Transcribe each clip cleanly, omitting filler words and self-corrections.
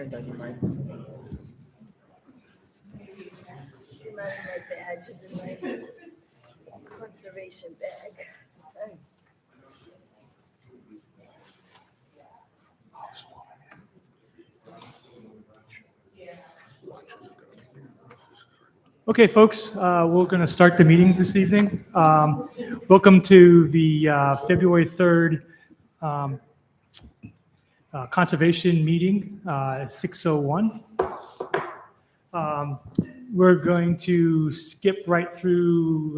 turned on your mic. My badge is in my conservation bag. Okay, folks, we're going to start the meeting this evening. Welcome to the February 3rd Conservation Meeting, 6:01. We're going to skip right through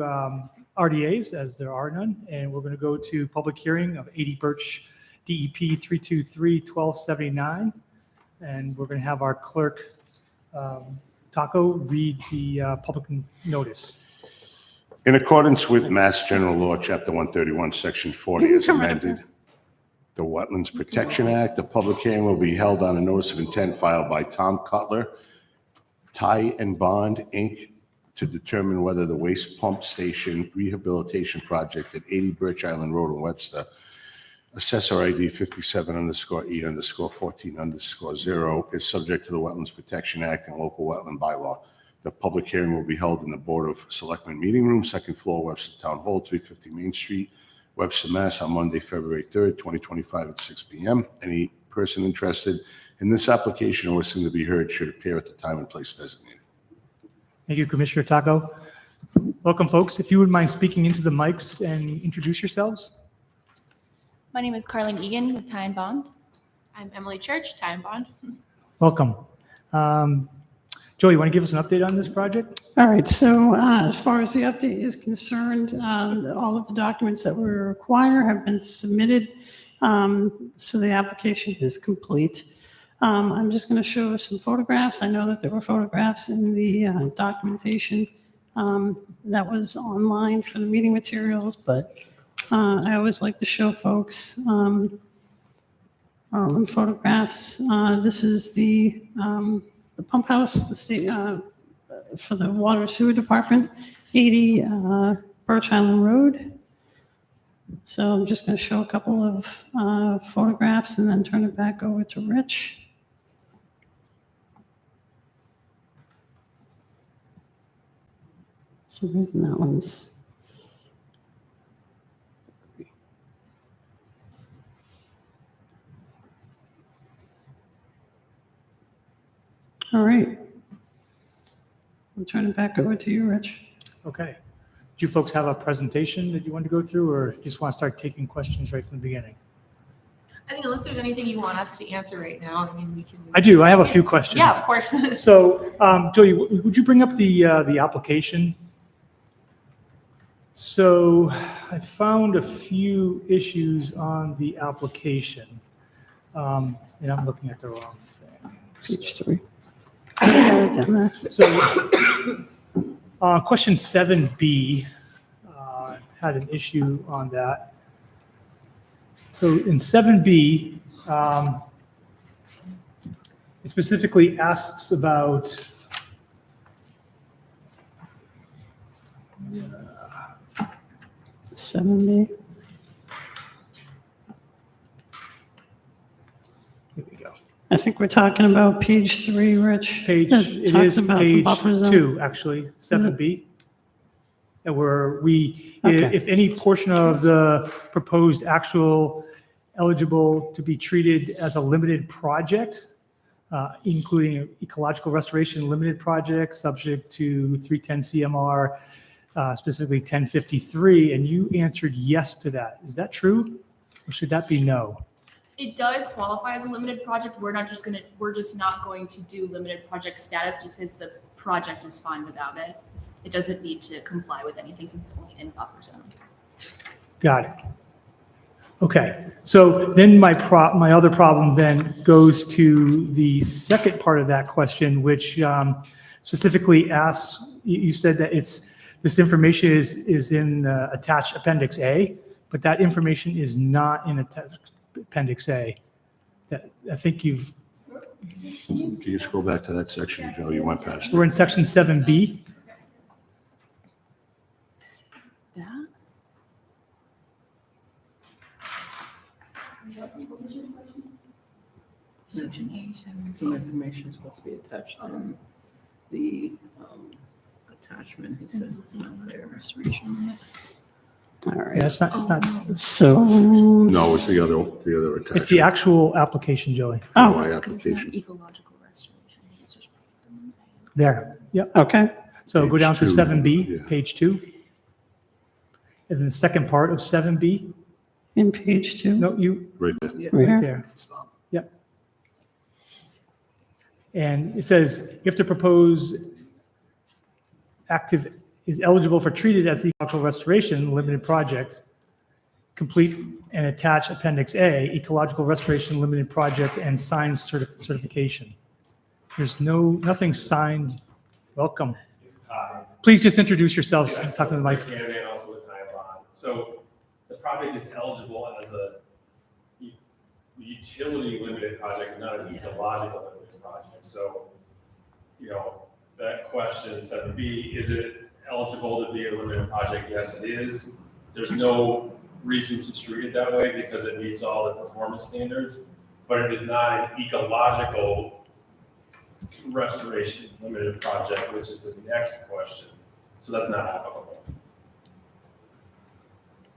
RDAs, as there are none, and we're going to go to public hearing of 80 Birch DEP 323-1279, and we're going to have our clerk, Taco, read the public notice. In accordance with Mass General Law, Chapter 131, Section 40, as amended, the Wetlands Protection Act, the public hearing will be held on a notice of intent filed by Tom Cutler, Ty and Bond, Inc., to determine whether the waste pump station rehabilitation project at 80 Birch Island Road in Webster, Assessor ID 57_E_14_0, is subject to the Wetlands Protection Act and local wetland bylaw. The public hearing will be held in the Board of Selectmen Meeting Room, second floor, Webster Town Hall, 350 Main Street, Webster, Mass. On Monday, February 3rd, 2025 at 6 p.m. Any person interested in this application or wishing to be heard should appear at the time and place designated. Thank you, Commissioner Taco. Welcome, folks. If you wouldn't mind speaking into the mics and introduce yourselves. My name is Carlin Egan with Ty and Bond. I'm Emily Church, Ty and Bond. Welcome. Joey, you want to give us an update on this project? All right, so as far as the update is concerned, all of the documents that we require have been submitted, so the application is complete. I'm just going to show some photographs. I know that there were photographs in the documentation that was online for the meeting materials, but I always like to show folks photographs. This is the pump house, the state for the water sewer department, 80 Birch Island Road. So I'm just going to show a couple of photographs and then turn it back over to Rich. For some reason that one's. All right. I'll turn it back over to you, Rich. Okay. Do you folks have a presentation that you want to go through, or just want to start taking questions right from the beginning? I think unless there's anything you want us to answer right now, I mean, we can. I do. I have a few questions. Yeah, of course. So, Joey, would you bring up the application? So I found a few issues on the application, and I'm looking at the wrong thing. Page 3. I got it down there. So, question 7B had an issue on that. So in 7B, it specifically asks about 7B. here we go. I think we're talking about page 3, Rich. Page, That it talks is about the page buffer zone. 2, actually, 7B. And where we, Okay. if any portion of the proposed actual eligible to be treated as a limited project, including ecological restoration limited project, subject to 310 CMR, specifically 1053, and you answered yes to that. Is that true? Or should that be no? It does qualify as a limited project. We're just not going to do limited project status because the project is fine without it. It doesn't need to comply with anything since it's only in buffer zone. Got it. Okay, so then my other problem then goes to the second part of that question, which specifically asks, you said that this information is in attached Appendix A, but that information is not in Appendix A. I think Can you scroll back to that section, Joe? You went past we're it. in section 7B. That? Section A. Some information is supposed to be attached on the attachment. He says it's not there. All Yeah, right. it's not, So. No, it's the other attachment. it's the actual application, Joey. Oh, My Because it's not application. ecological restoration. It's just project elimination. There, yep. okay. So go Page down to 2, 7B, yeah. page 2. And then the second part of 7B, In page 2. no, you, Right there. Right right here. there. Stop. Yep. And it says, if the proposed active is eligible for treated as ecological restoration limited project, complete and attach Appendix A, ecological restoration limited project and signed certification. There's nothing signed. Welcome. Please just introduce yourselves and talk to the mic. Candidate also with Bond. So the project is eligible as a utility limited project, not an ecological limited project. So, that question 7B, is it eligible to be a limited project? Yes, it is. There's no reason to treat it that way because it meets all the performance standards, but it is not an ecological restoration limited project, which is the next question. So that's not applicable.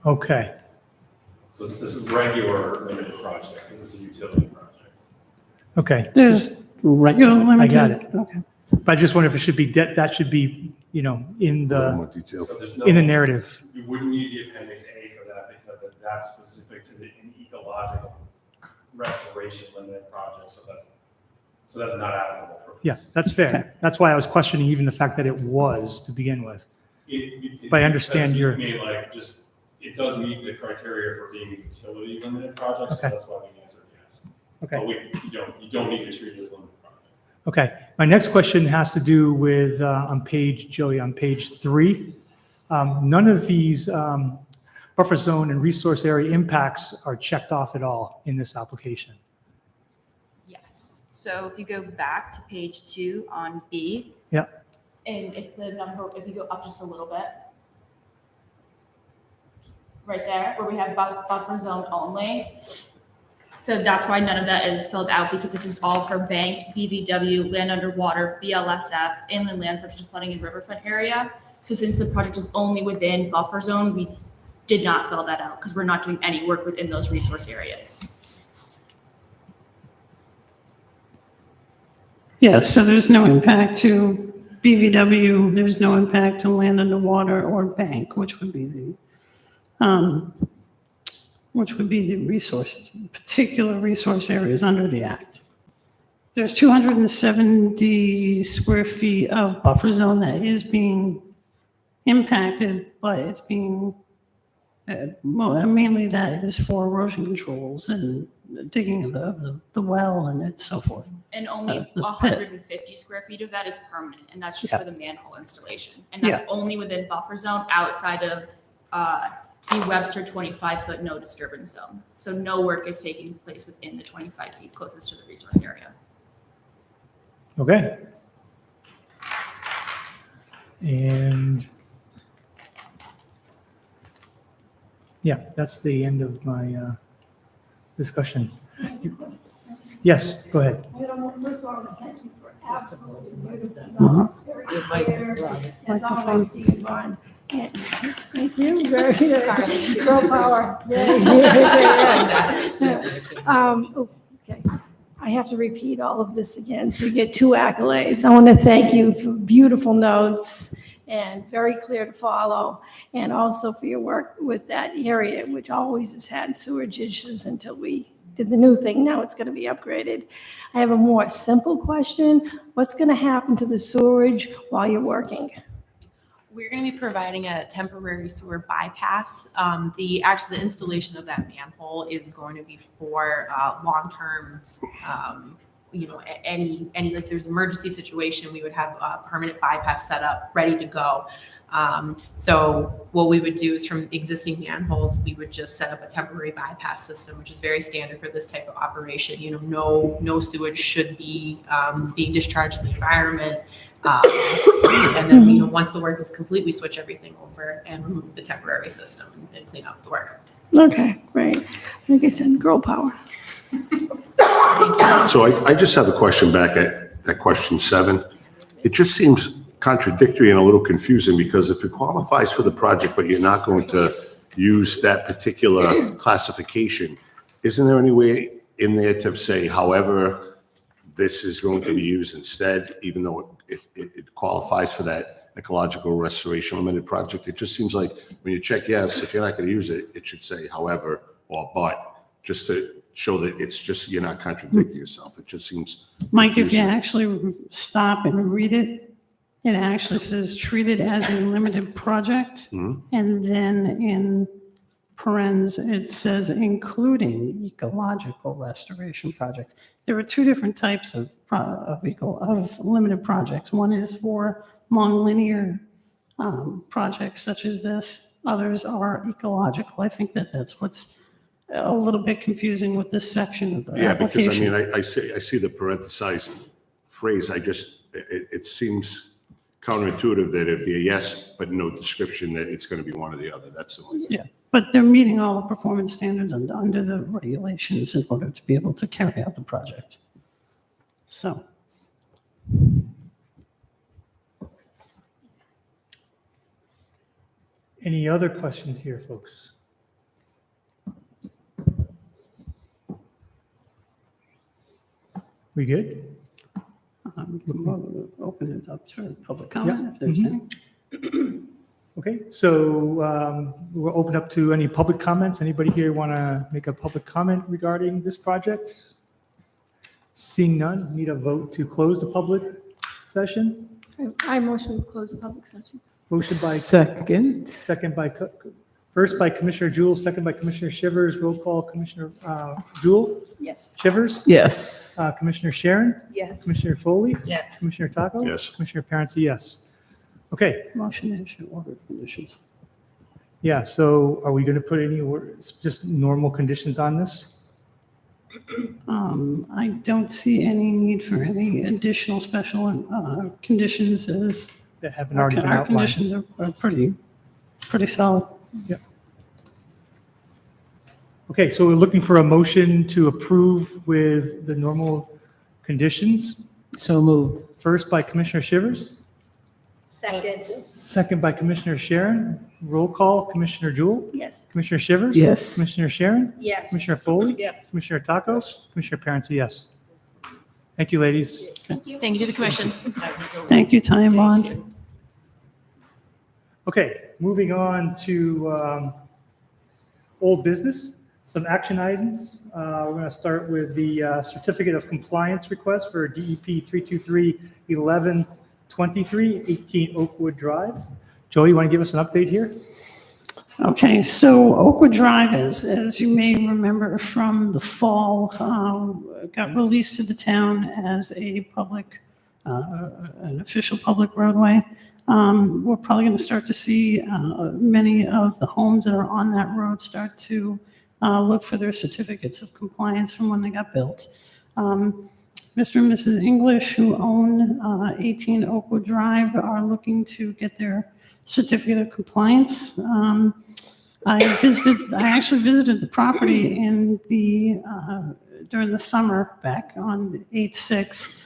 Okay, So this is a regular limited project because it's a utility project. okay. There's regular limited. I got it. Okay. But I just wonder if it should be, that should be, in A little more the, detail. So there's no, in the narrative. you wouldn't need the appendix A for that because that's specific to the ecological restoration limited project. So that's not applicable for. Yeah, that's fair. That's why I was questioning even the fact that it was to begin with. But I understand your- I mean, like, just, it does meet the criteria for being a utility limited project, so Okay. that's why we answered yes. Okay. But you don't need to treat it as limited project. Okay, my next question has to do with, on page 3. None of these buffer zone and resource area impacts are checked off at all in this application. Yes. So if you go back to page 2 on B. Yep. And it's the number, if you go up just a little bit. Right there, where we have buffer zone only. So that's why none of that is filled out, because this is all for bank, BVW, land underwater, BLSF, inland land subject to flooding and riverfront area. So since the project is only within buffer zone, we did not fill that out because we're not doing any work within those resource areas. Yes, so there's no impact to BVW, there's no impact to land underwater or bank, which would be the particular resource areas under the act. There's 270 square feet of buffer zone that is being impacted, but it's being, mainly that is for erosion controls and digging of the well and so forth. And only The pit. 150 square feet of that is permanent, and that's just Yeah. for the manhole installation. And that's only within buffer zone outside of the Webster 25-foot no disturbance zone. So no work is taking place within the 25 feet closest to the resource area. Okay. And yeah, that's the end of my discussion. Yes, go ahead. First of all, I want to thank you for absolutely beautiful Uh-huh. notes, very clear, as always, Steve Bond. And thank you, very good. Girl power. Yeah. Okay, I have to repeat all of this again, so we get 2 accolades. I want to thank you for beautiful notes and very clear to follow, and also for your work with that area, which always has had sewage issues until we did the new thing. Now it's going to be upgraded. I have a more simple question. What's going to happen to the sewage while you're working? We're going to be providing a temporary sewer bypass. The installation of that manhole is going to be for long-term, any like there's an emergency situation, we would have a permanent bypass set up, ready to go. So what we would do is from existing manholes, we would just set up a temporary bypass system, which is very standard for this type of operation. No sewage should be being discharged in the environment. And then, once the work is complete, we switch everything over and remove the temporary system and clean up the work. Okay, great. Like I said, girl power. So I just have a question back at question 7. It just seems contradictory and a little confusing because if it qualifies for the project, but you're not going to use that particular classification, isn't there any way in there to say, however, this is going to be used instead, even though it qualifies for that ecological restoration limited project? It just seems like when you check yes, if you're not going to use it, it should say however or but, just to show that it's just, you're not contradicting yourself. It just seems. Mike, if you confusing. actually stop and read it, it actually says treated as a limited project. Mhm. And then in parens, it says including ecological restoration projects. There are two different types of limited projects. One is for long linear projects such as this. Others are ecological. I think that's what's a little bit confusing with this section of the Yeah, because I application. mean, I see the parenthesized phrase. It seems counterintuitive that it'd be a yes, but no description that it's going to be one or the other. That's the only thing. Yeah, but they're meeting all the performance standards under the regulations in order to be able to carry out the project. So, Any other questions here, folks? We good? we'll open it up to public comment if there's mhm. any. Okay, so we'll open up to any public comments. Anybody here want to make a public comment regarding this project? Seeing none, need a vote to close the public session. I motion to close the public session. Motion by, Second. first by Commissioner Jewell, second by Commissioner Shivers. Roll call, Commissioner Jewell, Yes. Shivers, Yes. Commissioner Sharon, Yes. Commissioner Foley, Yes. Commissioner Taco. Yes. Commissioner Parenti, yes. Okay, Motion to issue order of conditions. yeah, so are we going to put any, just normal conditions on this? I don't see any need for any additional special conditions as That haven't already been our outlined? conditions are pretty solid. Okay, so we're looking for a motion to approve with the normal conditions. So moved. First by Commissioner Shivers, Second. second by Commissioner Sharon. Roll call, Commissioner Jewell, Yes. Commissioner Shivers. Yes. Commissioner Sharon, Yes. Commissioner Foley. Yes. Commissioner Tacos, Commissioner Parenti, yes. Thank you, ladies. Thank you to the commission. Thank you, Ty and Bond. Okay, moving on to old business, some action items. We're going to start with the certificate of compliance request for DEP 323-1123, 18 Oakwood Drive. Joey, you want to give us an update here? Okay, so Oakwood Drive, as you may remember from the fall, got released to the town as a public, an official public roadway. We're probably going to start to see many of the homes that are on that road start to look for their certificates of compliance from when they got built. Mr. and Mrs. English, who own 18 Oakwood Drive, are looking to get their certificate of compliance. I actually visited the property during the summer back on 8/6.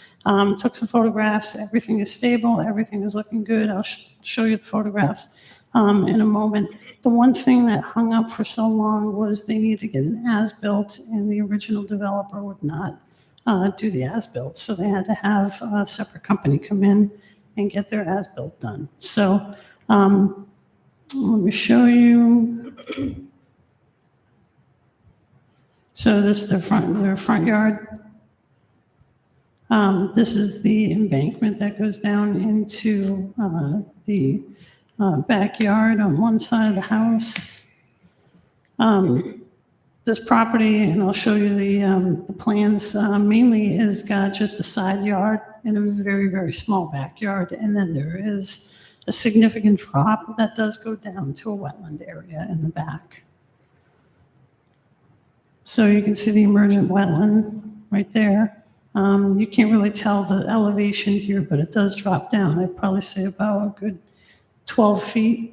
Took some photographs. Everything is stable. Everything is looking good. I'll show you the photographs in a moment. The one thing that hung up for so long was they needed to get an as-built, and the original developer would not do the as-built. So they had to have a separate company come in and get their as-built done. So let me show you. So this is their front yard. This is the embankment that goes down into the backyard on one side of the house. This property, and I'll show you the plans, mainly has got just a side yard and a very, very small backyard. And then there is a significant drop that does go down to a wetland area in the back. So you can see the emergent wetland right there. You can't really tell the elevation here, but it does drop down. I'd probably say about a good 12 feet.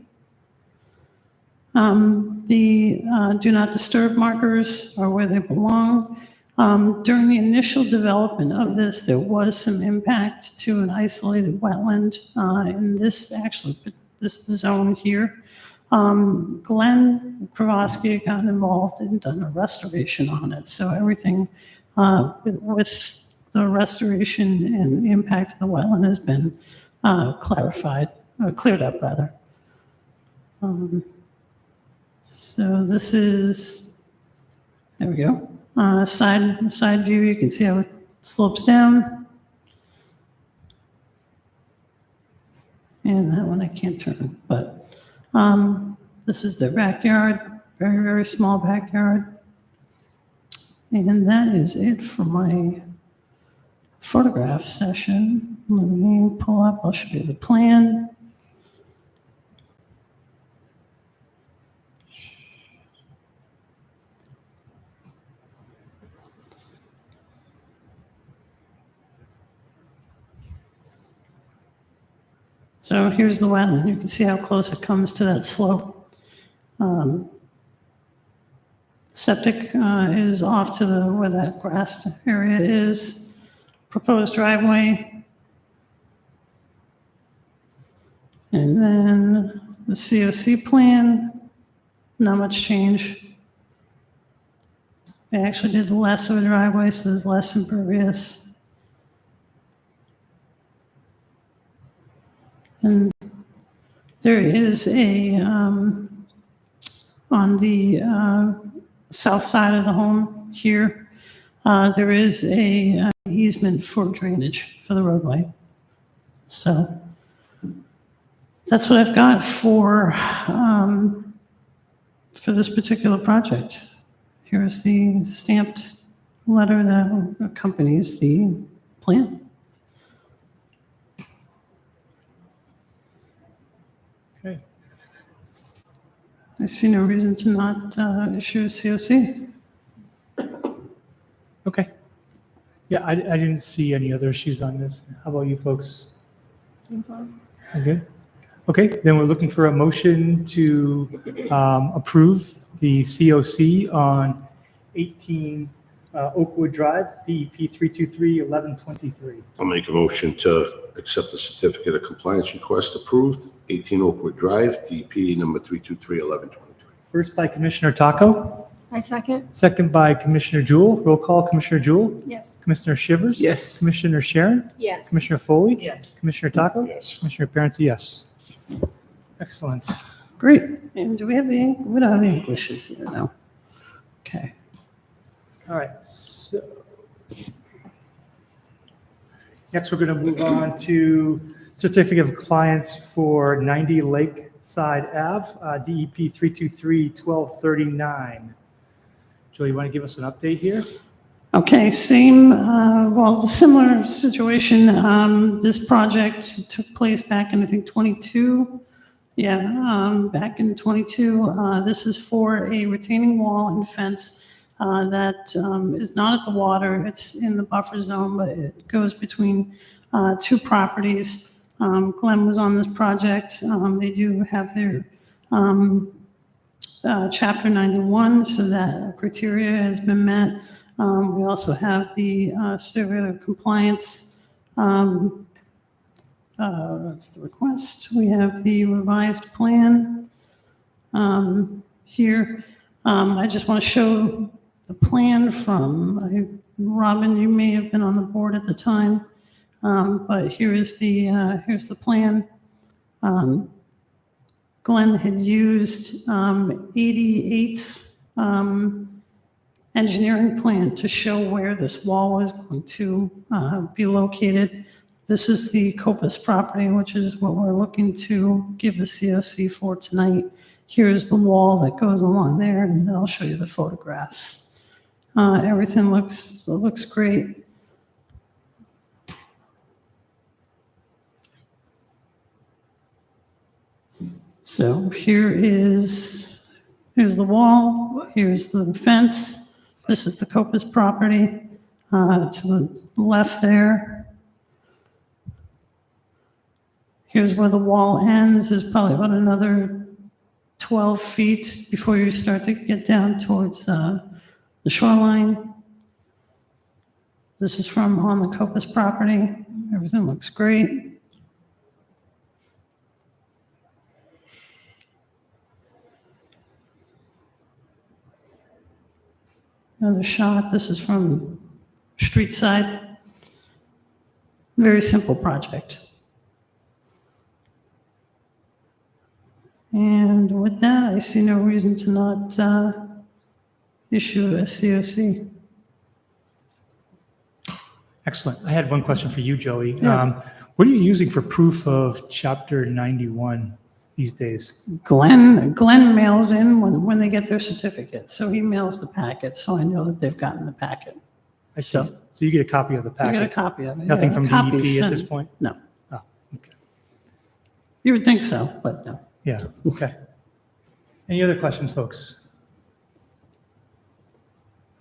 The do not disturb markers are where they belong. During the initial development of this, there was some impact to an isolated wetland in this zone here. Glenn Kravosky got involved and done a restoration on it. So everything with the restoration and the impact of the wetland has been cleared up rather. So this is, there we go. Side view, you can see how it slopes down. And that one I can't turn, but this is their backyard, very, very small backyard. And that is it for my photograph session. Let me pull up, I'll show you the plan. So here's the wetland. You can see how close it comes to that slope. Septic is off to where that grassed area is. Proposed driveway. And then the COC plan, not much change. They actually did less of a driveway, so there's less impervious. And there is a, on the south side of the home here, there is a easement for drainage for the roadway. So that's what I've got for this particular project. Here's the stamped letter that accompanies the plan. Okay. I see no reason to not issue a COC. Okay. Yeah, I didn't see any other issues on this. How about you folks? Okay. Okay, then we're looking for a motion to approve the COC on 18 Oakwood Drive, DEP 323-1123. I'll make a motion to accept the certificate of compliance request approved, 18 Oakwood Drive, DP number 323-1123. First by Commissioner Taco, I second. second by Commissioner Jewell. Roll call, Commissioner Jewell, Yes. Commissioner Shivers. Yes. Commissioner Sharon, Yes. Commissioner Foley. Yes. Commissioner Taco. Yes. Commissioner Parents, yes. Excellent. Great. And do we have we don't have any Englishes here now. Okay. All right, so next we're going to move on to certificate of compliance for 90 Lakeside Ave, DEP 323-1239. Joe, you want to give us an update here? Okay, similar situation. This project took place back in, I think, 22. Yeah, back in 22. This is for a retaining wall and fence that is not at the water. It's in the buffer zone, but it goes between two properties. Glenn was on this project. They do have their Chapter 91, so that criteria has been met. We also have the certificate of compliance. That's the request. We have the revised plan here. I just want to show the plan from, Robin, you may have been on the board at the time, but here's the plan. Glenn had used 88's engineering plan to show where this wall was going to be located. This is the Copus property, which is what we're looking to give the COC for tonight. Here's the wall that goes along there, and I'll show you the photographs. Everything looks great. So here's the wall, here's the fence. This is the Copus property to the left there. Here's where the wall ends. There's probably about another 12 feet before you start to get down towards the shoreline. This is from on the Copus property. Everything looks great. Another shot. This is from street side. Very simple project. And with that, I see no reason to not issue a COC. Excellent. I had one question for you, Joey. Yeah. What are you using for proof of Chapter 91 these days? Glenn mails in when they get their certificate. So he mails the packet, so I know that they've gotten the packet. I see. So you get a copy of the I got a packet? copy of it. Nothing yeah, from copies DEP at this sent. point? No. Oh, okay. You would think so, but no. Yeah, okay. Any other questions, folks?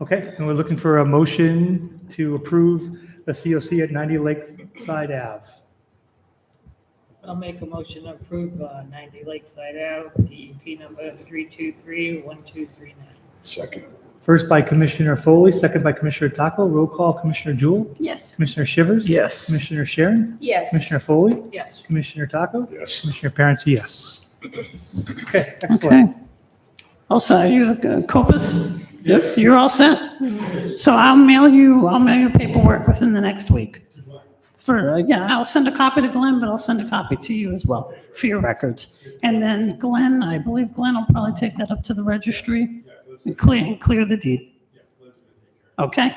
Okay, and we're looking for a motion to approve the COC at 90 Lakeside Ave. I'll make a motion to approve 90 Lakeside Ave, DEP number 323-1239. Second. First by Commissioner Foley, second by Commissioner Taco. Roll call, Commissioner Jewell, Yes. Commissioner Shivers. Yes. Commissioner Sharon, Yes. Commissioner Foley, Yes. Commissioner Taco, Yes. Commissioner Parents, yes. Okay, excellent. Okay. Also, are you the Copus? Yep. You're all set? So I'll mail you paperwork within the next week. I'll send a copy to Glenn, but I'll send a copy to you as well for your records. And then Glenn, I believe Glenn will probably take that up to the registry and clear the deed. Okay?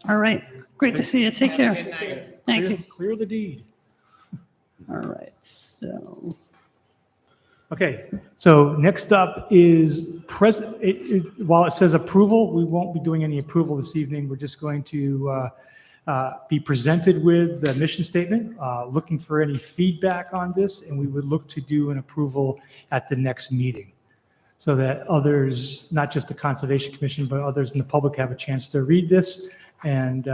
All right. Great to see you. Take care. Good night. Thank you. Clear the deed. All right, so. Okay, so next up is while it says approval, we won't be doing any approval this evening. We're just going to be presented with the mission statement, looking for any feedback on this, and we would look to do an approval at the next meeting so that others, not just the Conservation Commission, but others in the public have a chance to read this and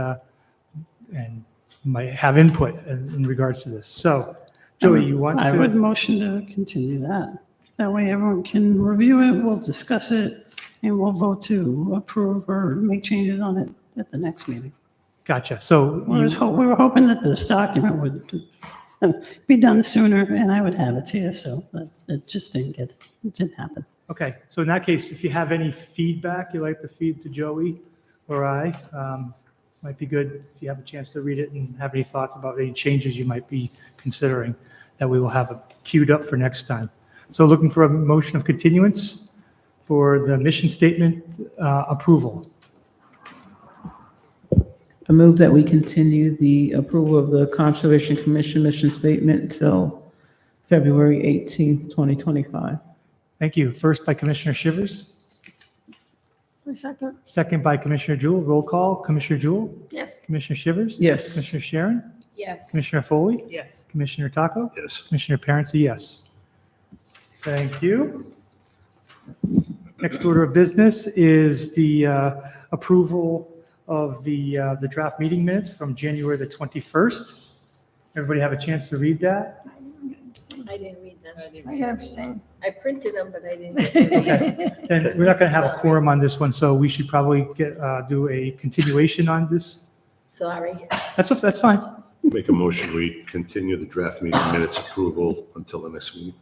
might have input in regards to this. So, Joey, you want to? I would motion to continue that. That way everyone can review it, we'll discuss it, and we'll vote to approve or make changes on it at the next meeting. Gotcha. So We were hoping that this document would be done sooner, and I would have it to you, so it just it didn't happen. okay, so in that case, if you have any feedback you'd like to feed to Joey or I, might be good if you have a chance to read it and have any thoughts about any changes you might be considering that we will have queued up for next time. So looking for a motion of continuance for the mission statement approval. I move that we continue the approval of the Conservation Commission mission statement till February 18th, 2025. Thank you. First by Commissioner Shivers, A second. second by Commissioner Jewell. Roll call, Commissioner Jewell, Yes. Commissioner Shivers. Yes. Commissioner Sharon, Yes. Commissioner Foley, Yes. Commissioner Taco, Yes. Commissioner Parents, yes. Thank you. Next order of business is the approval of the draft meeting minutes from January the 21st. Everybody have a chance to read that? I didn't read them. I gotta abstain. I printed them, but I didn't get to read them. Okay. And we're not going to have a Sorry. quorum on this one, so we should probably do a continuation on this. Sorry. That's fine. Make a motion, we continue the draft meeting minutes approval until the next meeting,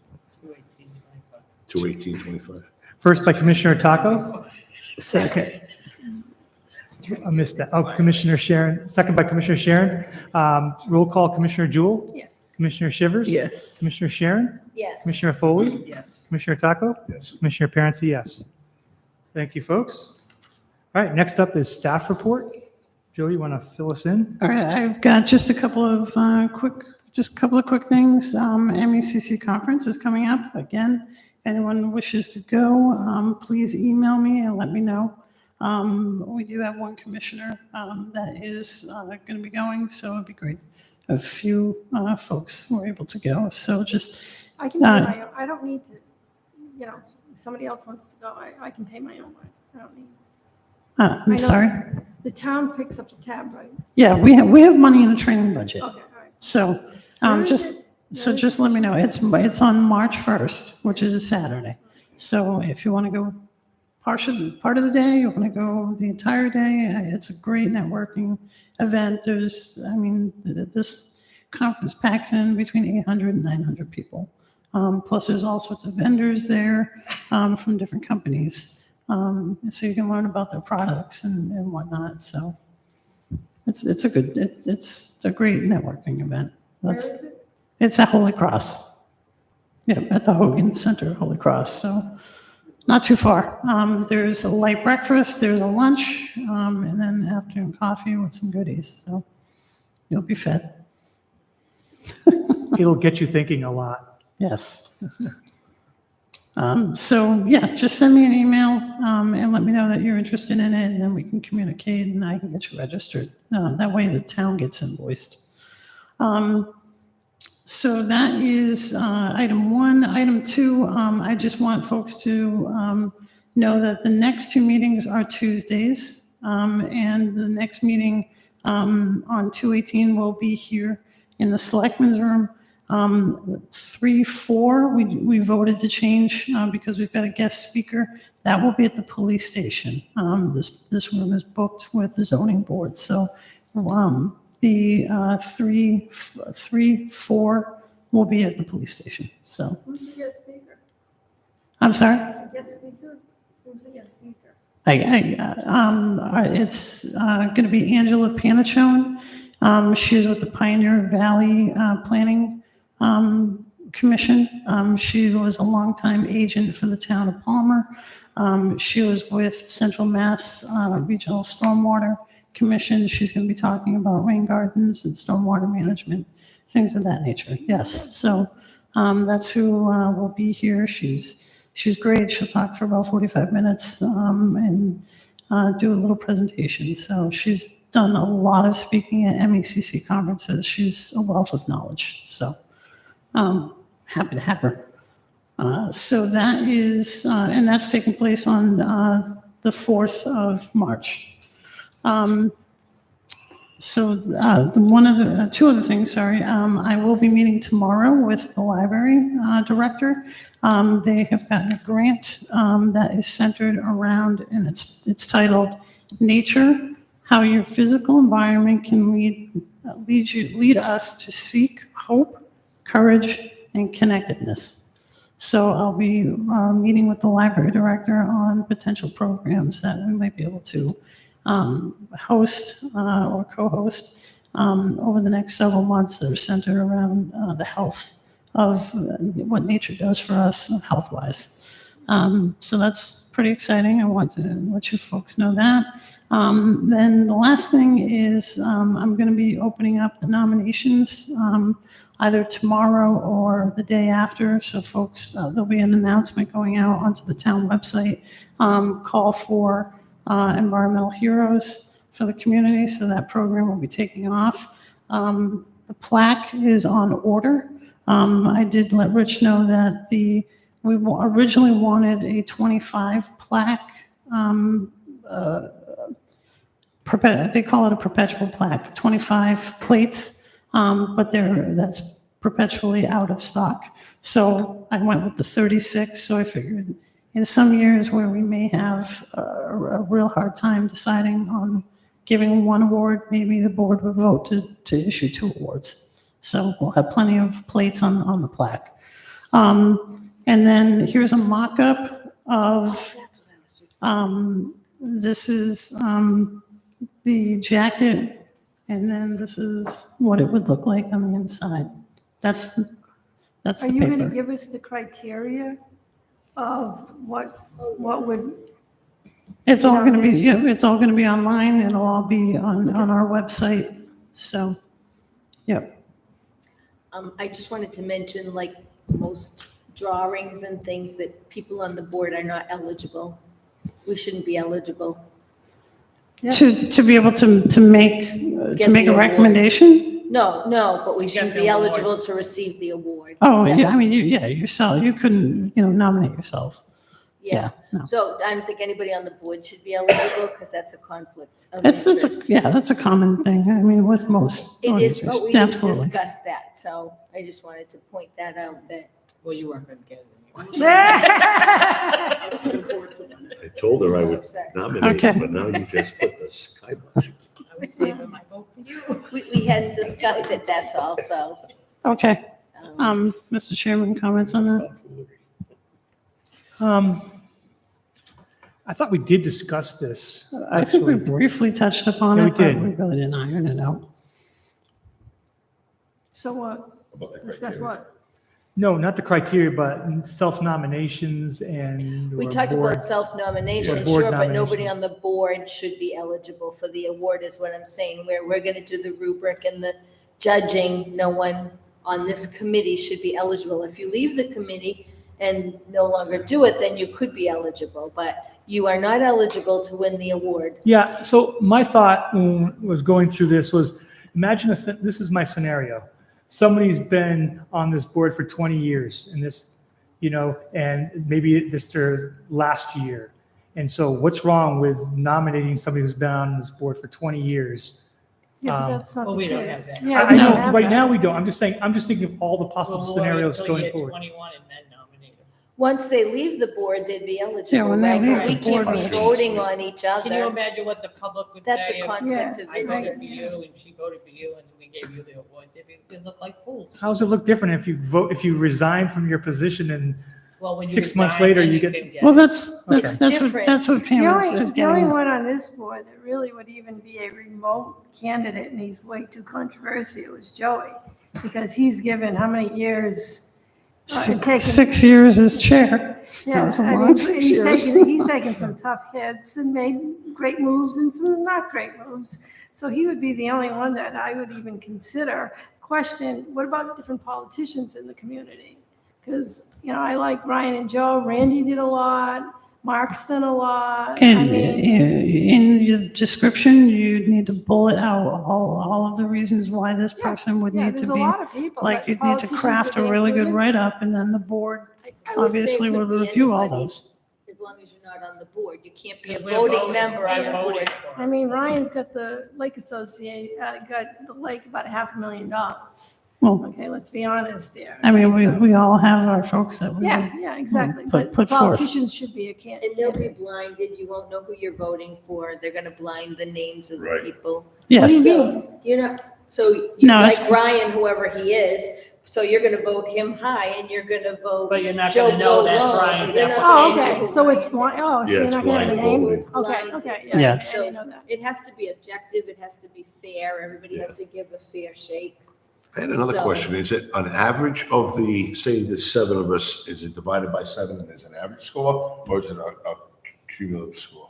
2/18/25. First by Commissioner Taco. Second. I missed that. Oh, Commissioner Sharon, second by Commissioner Sharon. Roll call, Commissioner Jewell, Yes. Commissioner Shivers. Yes. Commissioner Sharon, Yes. Commissioner Foley, Yes. Commissioner Taco, Yes. Commissioner Parents, yes. Thank you, folks. All right, next up is staff report. Joey, you want to fill us in? All right, I've got just a couple of quick things. MECC conference is coming up again. If anyone wishes to go, please email me and let me know. We do have one commissioner that is going to be going, so it'd be great if a few folks were able to go. So just, I can pay my own, I don't need to, if somebody else wants to go, I can pay my own way. I don't need. I I'm know sorry. The town picks up the tab, right? Yeah, we have money in the training budget. Okay, all right. So Where is just, it? so Where is just it? let me know. It's on March 1st, which is a Saturday. So if you want to go part of the day, you want to go the entire day, it's a great networking event. This conference packs in between 800 and 900 people. Plus, there's all sorts of vendors there from different companies. So you can learn about their products and whatnot. So it's a great networking event. Where is it? It's at Holy Cross. Yeah, at the Hogan Center, Holy Cross. So not too far. There's a light breakfast, there's a lunch, and then afternoon coffee with some goodies. So you'll be fed. It'll get you thinking a lot. Yes. So yeah, just send me an email and let me know that you're interested in it, and then we can communicate and I can get you registered. That way the town gets invoiced. So that is item 1. Item 2, I just want folks to know that the next 2 meetings are Tuesdays, and the next meeting on 2/18 will be here in the Selectmen's Room. 3/4, we voted to change because we've got a guest speaker. That will be at the police station. This room is booked with the zoning board. So the 3/4 will be at the police station. So Who's the guest speaker? I'm sorry. The guest speaker? Who's the guest speaker? It's going to be Angela Panichone. She's with the Pioneer Valley Planning Commission. She was a longtime agent for the town of Palmer. She was with Central Mass Regional Stormwater Commission. She's going to be talking about rain gardens and stormwater management, things of that nature. Yes, so that's who will be here. She's great. She'll talk for about 45 minutes and do a little presentation. So she's done a lot of speaking at MECC conferences. She's a wealth of knowledge. So happy to have her. So that is, and that's taking place on the 4th of March. Two other things, sorry. I will be meeting tomorrow with the library director. They have gotten a grant that is centered around, and it's titled "Nature: How Your Physical Environment Can lead us to seek hope, courage, and connectedness." So I'll be meeting with the library director on potential programs that we might be able to host or co-host over the next several months that are centered around the health of what nature does for us health-wise. So that's pretty exciting. I want to let you folks know that. Then the last thing is I'm going to be opening up the nominations either tomorrow or the day after. So folks, there'll be an announcement going out onto the town website, call for environmental heroes for the community. So that program will be taking off. The plaque is on order. I did let Rich know that we originally wanted a 25 plaque. They call it a perpetual plaque, 25 plates, but that's perpetually out of stock. So I went with the 36. So I figured in some years where we may have a real hard time deciding on giving one award, maybe the board would vote to issue 2 awards. So we'll have plenty of plates on the plaque. And then here's a mock-up of, this is the jacket, and then this is what it would look like on the inside. That's the Are you going to paper. give us the criteria of what would, It's all going to be, yeah, it's all going to be online. It'll all be on our website. So, yep. I just wanted to mention, like most drawings and things, that people on the board are not eligible. We shouldn't be eligible. Yeah. To be able to make Get a the award. recommendation? No, but we shouldn't the be award. eligible to receive the award. Oh, That yeah, I would- mean, yourself, you couldn't, nominate yourself. Yeah, no. so I don't think anybody on the board should be eligible because that's a conflict of That's interest. that's a common thing. I mean, with most It is, but we organizations. didn't Absolutely. discuss that, so I just wanted to point that out, that Well, you weren't going to get it Yeah. I told her I would nominate her, Okay. but now you just put the kibosh. I was saving my vote for you. We hadn't discussed it, that's all, so. Okay, um, Mr. Chairman, comments on that? I thought we did discuss this. I think we actually. briefly touched upon Yeah, we it, but did. we really didn't iron it out. So what? About the Discuss criteria. what? No, not the criteria, but self-nominations and. We or talked board. about self-nomination, Or board sure, but nobody nominations. on the board should be eligible for the award is what I'm saying, where we're gonna do the rubric and the judging, no one on this committee should be eligible. If you leave the committee and no longer do it, then you could be eligible, but you are not eligible to win the award. Yeah, so my thought when was going through this was, imagine this is my scenario. Somebody's been on this board for 20 years and this, and maybe this their last year. And so what's wrong with nominating somebody who's been on this board for 20 years? Yeah, but Um, that's not Well, the we don't case. have that. Yeah, I we know, don't have right that. now we don't. I'm just thinking of all the possible Well, scenarios until going you're forward. 21 and then nominate them. Once they leave the board, they'd be eligible, when they right? leave But we the can't board, be they- voting on each Can you other. imagine what the public would That's say a if conflict of I voted for interest. you and she voted for you and we gave you the award? They'd look like fools. How does it look different if you resign from your position and Well, when you 6 months resign, later, then you can get- Well, that's Okay. It's what different. Pam The is only getting at. one on this board that really would even be a remote candidate, and he's way too controversial, is Joey. Because he's given how many years? taken- 6 years as chair. Yeah, was a I long mean, 6 he's years. taken some tough hits and made great moves and some not great moves. So he would be the only one that I would even consider. Question, what about different politicians in the community? Because, I like Ryan and Joe, Randy did a lot, Mark's done a lot. I And mean, in your description, you need to bullet out all of the reasons why this person would yeah, need to there's a be, lot of people. like, that you'd need to politicians craft would a be really good included. write-up, and then the board I would say it obviously could would be review all anybody, those. As long as you're not on the board. You can't be a Because we're voting voting- member on we're the voting board. for I it. mean, Ryan's got the Lake Associate, got the lake about $500,000. Well, Okay, let's be honest there. I mean, So- we all have our folks that we Yeah, yeah, exactly. put But forth. politicians should be a And candidate. they'll be blinded. You won't know who you're voting for. They're gonna blind the names of the Right. people. What do you Yes, mean? You're not, so you No, like it's- Ryan, whoever he is, so you're gonna vote him high and you're gonna vote. But you're not Joe gonna know Blow that's low, Ryan's but you're not Oh, gonna okay, know so who it's Ryan blind, is. oh, so Yeah, you're it's not gonna have a blind name? voting. Okay, okay, yeah. Yes. I didn't know that. It has to be objective. It has to be fair. Everybody has to give a fair shake. I had another So- question. Is it an average of the, say, the 7 of us, is it divided by 7 and there's an average score? Or is it a cumulative score?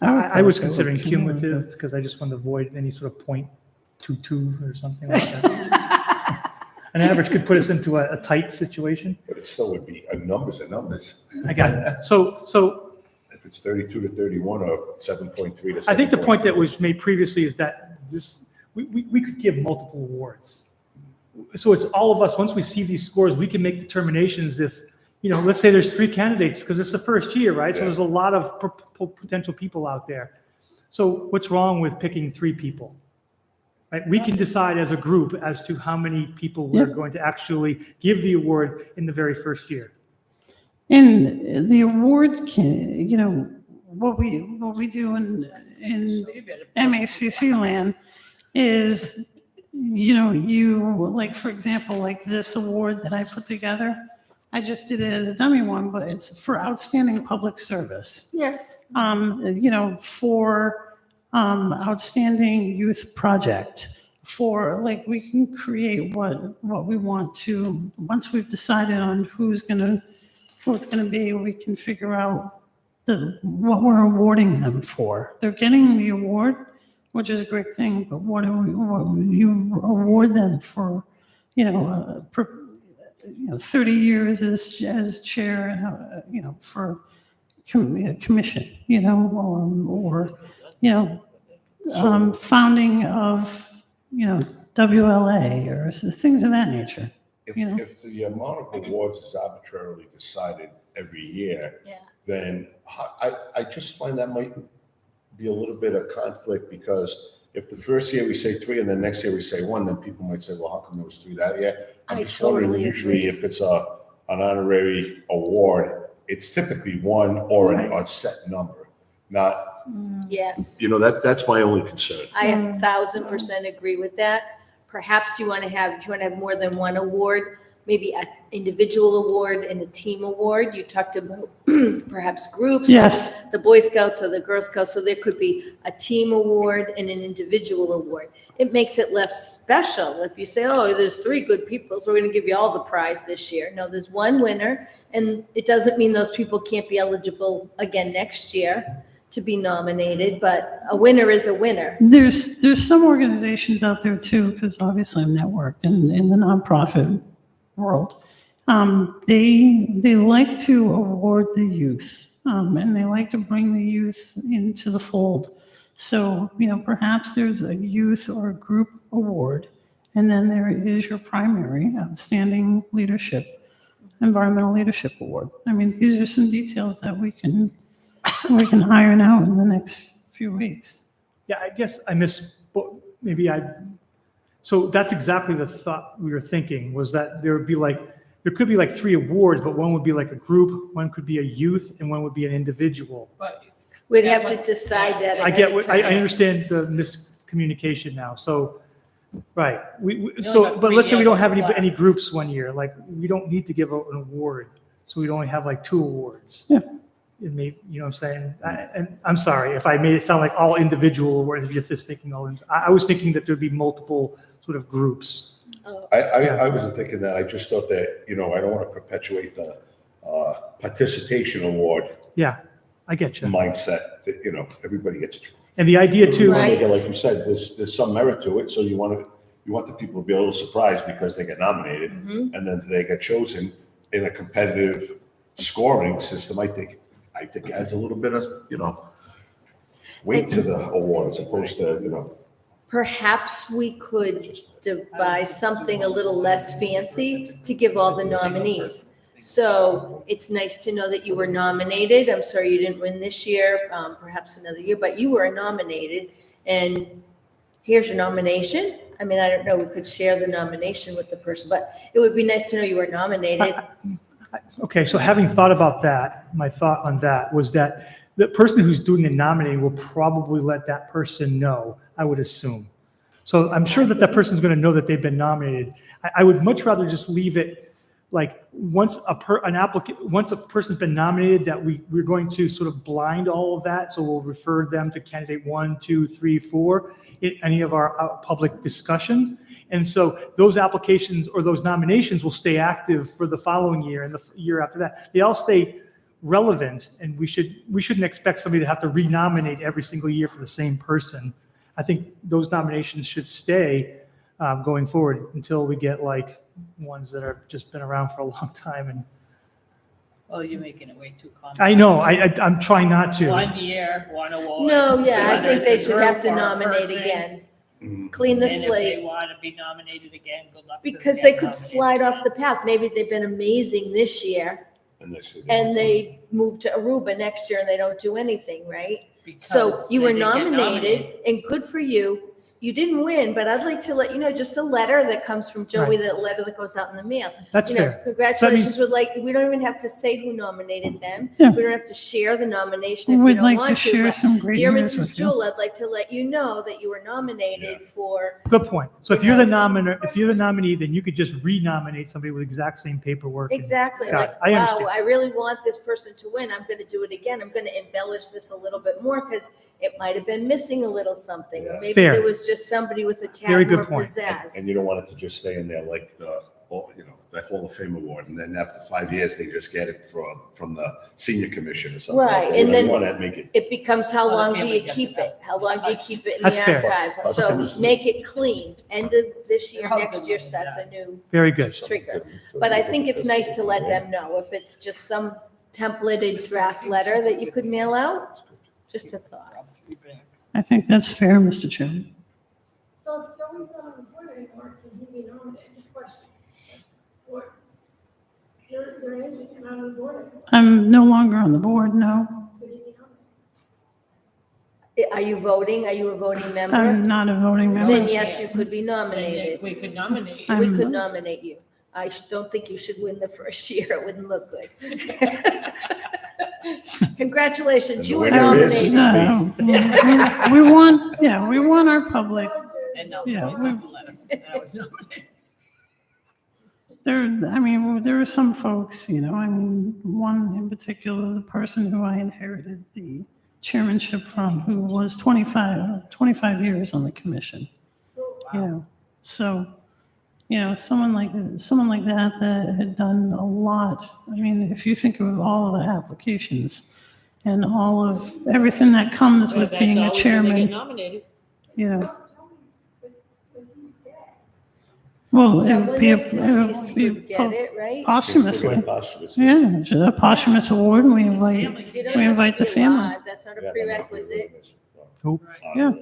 I was considering cumulative because I just wanted to avoid any sort of .22 or something like that. An average could put us into a tight situation. But it still would be, a number's a numbers. I got it. So If it's 32 to 31 or 7.3 to 7.3. I think the point that was made previously is that we could give multiple awards. So it's all of us, once we see these scores, we can make determinations if, let's say there's 3 candidates because it's the first year, right? So Yeah. there's a lot of potential people out there. So what's wrong with picking 3 people? Right? We can decide as a group as to how many people we're Yep. going to actually give the award in the very first year. And the award can, what we do in So you better- MACC land is, you, like, for example, like this award that I put together, I just did it as a dummy one, but it's for outstanding public service. Yeah, For outstanding youth project, for, like, we can create what we want to, once we've decided on who it's gonna be, we can figure out what we're awarding them for. They're getting the award, which is a great thing, but what you award them for, 30 years as chair, for commission, or, founding of, WLA or things of that nature. If you know. if the amount of awards is arbitrarily decided every year, Yeah. then I just find that might be a little bit of conflict because if the first year we say 3 and the next year we say 1, then people might say, well, how come there was 3 that year? I'm I just wondering totally usually agree. if it's a an honorary award, it's typically one or a set number, not, Yes. that's my only concern. I 1,000% agree with that. Perhaps if you want to have more than one award, maybe an individual award and a team award. You talked about perhaps groups. Yes. The Boy Scouts or the Girl Scouts, so there could be a team award and an individual award. It makes it less special if you say, oh, there's 3 good people, so we're going to give you all the prize this year. No, there's one winner, and it doesn't mean those people can't be eligible again next year to be nominated, but a winner is a winner. There's some organizations out there too, because obviously I'm networked in the nonprofit world. They like to award the youth, and they like to bring the youth into the fold. So, perhaps there's a youth or a group award, and then there is your primary outstanding leadership, environmental leadership award. I mean, these are some details that we can iron out in the next few weeks. Yeah, I guess I so that's exactly the thought we were thinking, was that there could be like 3 awards, but one would be like a group, one could be a youth, and one would be an individual. But We'd have to decide that I ahead get of what, I time. understand the miscommunication now, so, right, got but 3 let's say we don't have yellow any groups one year, like, we don't need to give out an award, so we'd only have like 2 awards. Yeah. It may, you know what I'm saying? And I'm sorry if I made it sound like all individual awards, if you're just thinking I was thinking that there'd be multiple sort of groups. Oh, I wasn't thinking that. I just thought that, I don't want to perpetuate the participation award Yeah, I get you. mindset that, everybody gets a trophy. And the idea too, Right. Like you said, there's some merit to it, so you want the people to be a little surprised because they get nominated, Mhm. and then they get chosen in a competitive scoring system. I think adds a little bit of, weight to the award as opposed to, Perhaps we could devise something a little less fancy to give all the nominees. So it's nice to know that you were nominated. I'm sorry you didn't win this year, perhaps another year, but you were nominated. And here's your nomination. I mean, I don't know, we could share the nomination with the person, but it would be nice to know you were nominated. okay, so having thought about that, my thought on that was that the person who's doing the nominating will probably let that person know, I would assume. So I'm sure that that person's going to know that they've been nominated. I would much rather just leave it like once a person's been nominated, that we're going to sort of blind all of that. So we'll refer them to candidate 1, 2, 3, 4 in any of our public discussions. And so those applications or those nominations will stay active for the following year and the year after that. They all stay relevant, and we shouldn't expect somebody to have to renominate every single year for the same person. I think those nominations should stay going forward until we get like ones that are just been around for a long time. And well, you're making it way too complex. I know, I'm trying not to. 1 year, 1 award. No, yeah, I Whether think they it's a should have to group or a nominate person, again. Clean the And if they slate. want to be nominated again, good luck. to them Because they getting could nominated. slide off the path. Maybe they've been amazing this year and they move to Aruba next year and they don't do anything, right? So Because you they were didn't get nominated and good for you. You didn't win, but I'd like to let you know, just a letter that comes from Joey, Right. that letter that goes out in the mail. That's You know, fair. congratulations, we don't even have to say who nominated them. Yeah. We don't have to share the nomination if we We'd don't like to want to. share But some great dear news Mrs. with you. Jewell, I'd like to let you know that you were nominated for, Good point. So if you're the nominee, then you could just renominate somebody with the exact same paperwork. and- exactly, Got like, it. I wow, understand. I really want this person to win. I'm gonna do it again. I'm gonna embellish this a little bit more because it might have been missing a little something. Or maybe Fair. there was just somebody with a Very tad good more point. pizzazz. And you don't want it to just stay in there like the Hall of Fame award, and then after 5 years, they just get it from the senior commission or something. Right, Like that. and You then- want to make it, It becomes how Other long do family you gets keep it. it? How long do you keep it in That's the fair. archive? Other So families do. make it clean. End of this year, How next good year was starts that? a new Very good. trigger. But I think it's nice to let them know if it's just some templated draft letter that you could mail out. Just a thought. Drop 3 back. I think that's fair, Mr. Chairman. So if Joey's not on the board anymore, can he be nominated? Just question. Or, you're in, you're not on the board anymore. I'm no longer on the board, no. Could he be nominated? Are you voting? Are you a voting member? I'm not a voting Then member. yes, you could be And then nominated. we could nominate. We I'm- could nominate you. don't think you should win the first year. It wouldn't look good. Congratulations, And you the were winner is- nominated. No, we want our public. And no, Yeah, it's not the letter. That was nominated. There are some folks, one in particular, the person who I inherited the chairmanship from, who was 25 years on the commission. So, someone like that had done a lot. I mean, if you think of all of the applications and all of everything that comes with being a That's always when they get chairman, nominated. Well, it Someone would be that's deceased would get it, right? posthumously. Posthumous. Yeah, a posthumous award, and we invite, You don't we have to invite the be family. alive. That's not a prerequisite. Yeah.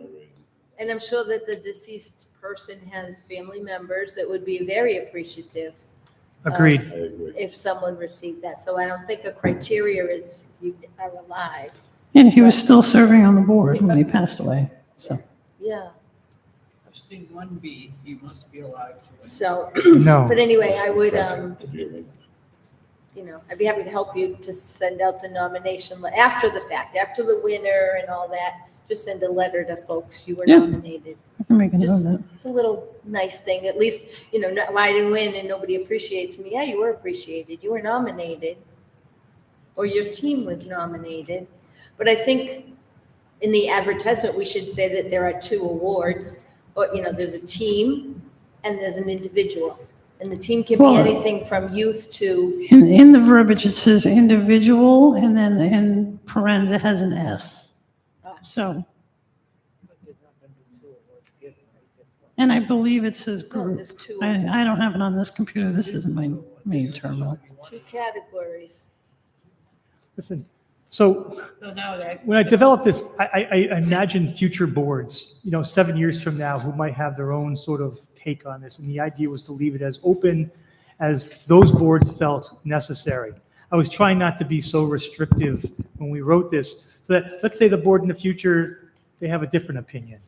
And I'm sure that the deceased person has family members that would be very appreciative. Agreed. I agree. If someone received that. So I don't think a criteria is you are alive. And he was still serving on the board when he passed away, so. Yeah, Posting 1B, you must be alive to it. so, No. but anyway, I would, Precedent to be in. I'd be happy to help you to send out the nomination after the fact, after the winner and all that. Just send a letter to folks, you were Yeah. nominated. I can make a note Just- of that. It's a little nice thing, at least, I didn't win and nobody appreciates me. Yeah, you were appreciated, you were nominated. Or your team was nominated. But I think in the advertisement, we should say that there are 2 awards. Or, there's a team and there's an individual. And the team can be Well- anything from youth to, In the verbiage, it says individual, and then in parentheses, it has an S. So, But there's not gonna be 2 awards given, right? Just one. and I believe it says no, group. there's 2 I don't have it on this computer. This isn't my main terminal. categories. Listen, so So now that. when I developed this, I imagined future boards, 7 years from now, who might have their own sort of take on this. And the idea was to leave it as open as those boards felt necessary. I was trying not to be so restrictive when we wrote this, so that, let's say the board in the future, they have a different opinion.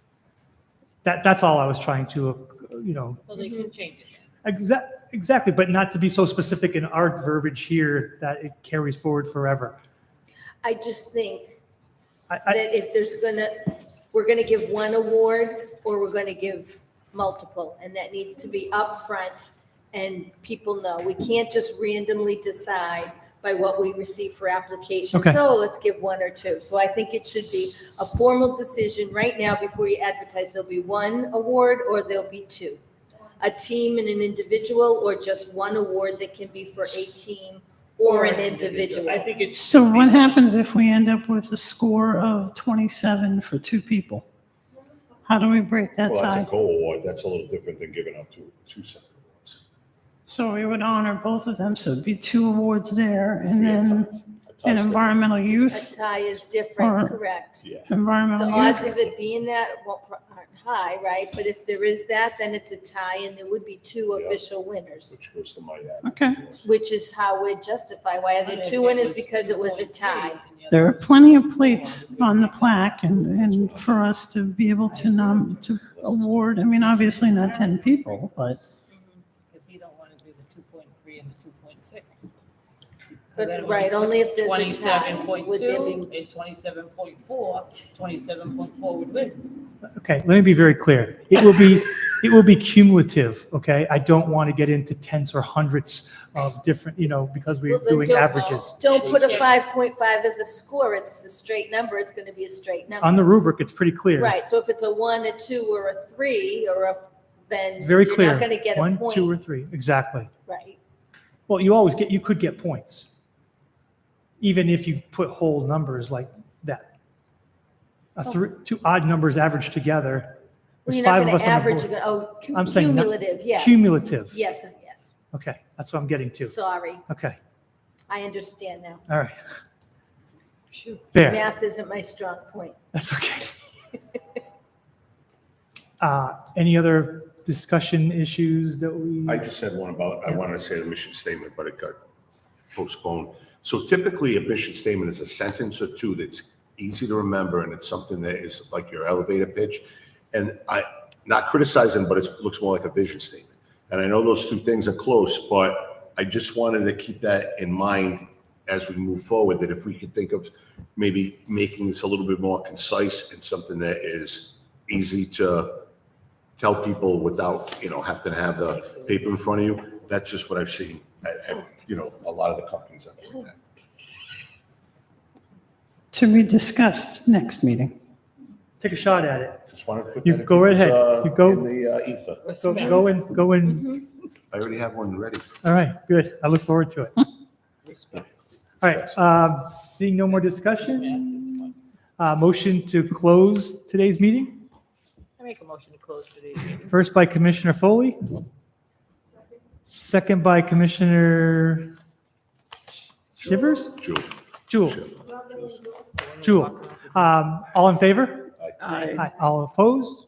That's all I was trying to, Well, they can change it. exactly, but not to be so specific in our verbiage here that it carries forward forever. I just think I, that if we're gonna give one award or we're gonna give multiple, and that needs to be upfront and people know. We can't just randomly decide by what we receive for applications. Okay. So let's give 1 or 2. So I think it should be a formal decision right now before you advertise. There'll be 1 award or there'll be 2. A team and an individual, or just 1 award that can be for a team or an individual. I think it's. So what happens if we end up with a score of 27 for 2 people? How do we break that Well, that's tie? a co-award. That's a little different than giving out two separate awards. So we would honor both of them, so it'd be 2 awards there, and then A an tie's different. environmental A youth, tie is different, Or- correct. Yeah. The environmental odds youth. of it being that aren't high, right? But if there is that, then it's a tie and there would be 2 Yeah. official winners, Which goes to my Okay. which is how we justify why are there 2 winners, because it was a tie. There are plenty of plates on the plaque, and for us to be able to award, obviously not 10 people, but If you don't want to do the 2.3 and the 2.6. But, right, only if there's a tie. Would there 27.2 be- and 27.4, 27.4 would win. Okay, let me be very clear. It will be cumulative, okay? I don't want to get into tenths or hundredths of different, because we're Well, then doing don't- averages. Don't put a 5.5 as a score. If it's a straight number, it's going to be a straight number. On the rubric, it's pretty clear. Right, so if it's a 1, a 2, or a 3, then It's very you're clear. not going to get a 1, 2, or point. 3, exactly. Right, Well, you could get points, even if you put whole numbers like that. Two odd numbers averaged together. well, There's you're not 5 of going us to on the average, board. you're going, I'm saying not- cumulative, yes. Cumulative. Yes, yes, Okay, that's what I'm getting to. sorry, Okay, I understand now. all right, Shoot. fair. Math isn't my strong point. That's okay. Any other discussion issues that we? I just had one about, I wanted to say the mission statement, but it got postponed. So typically, a mission statement is a sentence or 2 that's easy to remember, and it's something that is like your elevator pitch. And not criticizing, but it looks more like a vision statement. And I know those two things are close, but I just wanted to keep that in mind as we move forward, that if we could think of maybe making this a little bit more concise and something that is easy to tell people without, having to have the paper in front of you. That's just what I've seen at a lot of the companies I've looked at. To be discussed next meeting. Take a shot at it. Just wanted to put You that in go right ahead. people's, You go. in the ether. Go in. I already have one ready. All right, good. I look forward to it. All right, seeing no more discussion, motion to close today's meeting. I make a motion to close today's meeting. First by Commissioner Foley. Second by Commissioner Shivers? Jewel. All in favor? Aye. Aye. All opposed?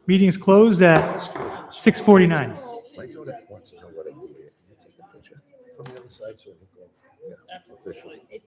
Meeting is closed at 6:49. I go that once, I know what I do here. Can you take a picture from the other side so I can go, officially?